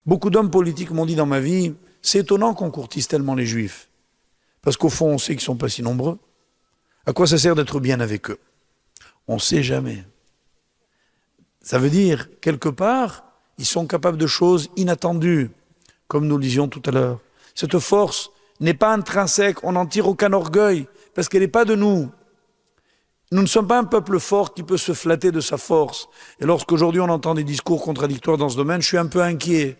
Beaucoup d'hommes politiques m'ont dit dans ma vie, c'est étonnant qu'on courtise tellement les juifs. Parce qu'au fond, on sait qu'ils ne sont pas si nombreux. À quoi ça sert d'être bien avec eux? On ne sait jamais. Ça veut dire, quelque part, ils sont capables de choses inattendues, comme nous le disions tout à l'heure. Cette force n'est pas intrinsèque, on n'en tire aucun orgueil, parce qu'elle n'est pas de nous. Nous ne sommes pas un peuple fort qui peut se flatter de sa force. Et lorsqu'aujourd'hui on entend des discours contradictoires dans ce domaine, je suis un peu inquiet,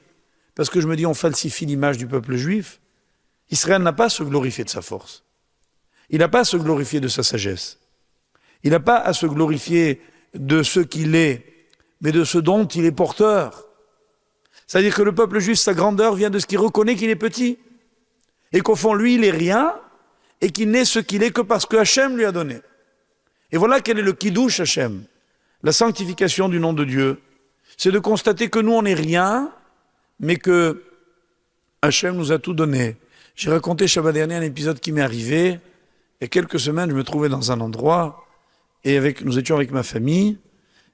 parce que je me dis on falsifie l'image du peuple juif. Israël n'a pas à se glorifier de sa force. Il n'a pas à se glorifier de sa sagesse. Il n'a pas à se glorifier de ce qu'il est, mais de ce dont il est porteur. C'est-à-dire que le peuple juif, sa grandeur vient de ce qu'il reconnaît qu'il est petit. Et qu'au fond, lui, il est rien, et qu'il n'est ce qu'il est que parce que Hachem lui a donné. Et voilà quel est le kiddush Hachem, la sanctification du nom de Dieu. C'est de constater que nous, on n'est rien, mais que Hachem nous a tout donné. J'ai raconté Shabbat dernier un épisode qui m'est arrivé. Il y a quelques semaines, je me trouvais dans un endroit, et nous étions avec ma famille.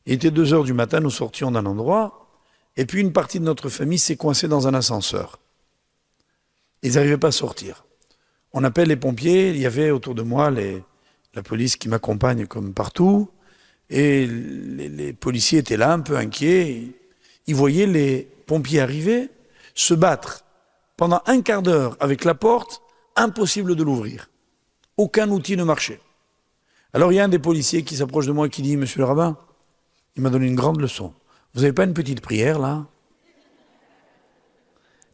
Il était 2h du matin, nous sortions d'un endroit, et puis une partie de notre famille s'est coincée dans un ascenseur. Ils n'arrivaient pas à sortir. On appelle les pompiers, il y avait autour de moi la police qui m'accompagne comme partout, et les policiers étaient là, un peu inquiets. Ils voyaient les pompiers arriver, se battre pendant un quart d'heure avec la porte, impossible de l'ouvrir. Aucun outil ne marchait. Alors il y a un des policiers qui s'approche de moi et qui dit « Monsieur le rabbin, il m'a donné une grande leçon. Vous n'avez pas une petite prière là ?»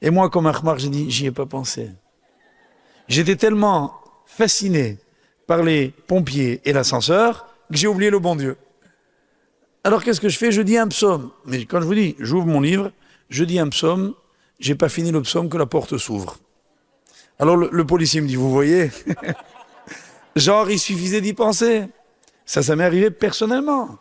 Et moi, comme un khmar, j'ai dit « J'y ai pas pensé. » J'étais tellement fasciné par les pompiers et l'ascenseur que j'ai oublié le bon Dieu. Alors qu'est-ce que je fais? Je dis un psaume. Mais quand je vous dis, j'ouvre mon livre, je dis un psaume, j'ai pas fini le psaume que la porte s'ouvre. Alors le policier me dit « Vous voyez ?» Genre, il suffisait d'y penser. Ça m'est arrivé personnellement.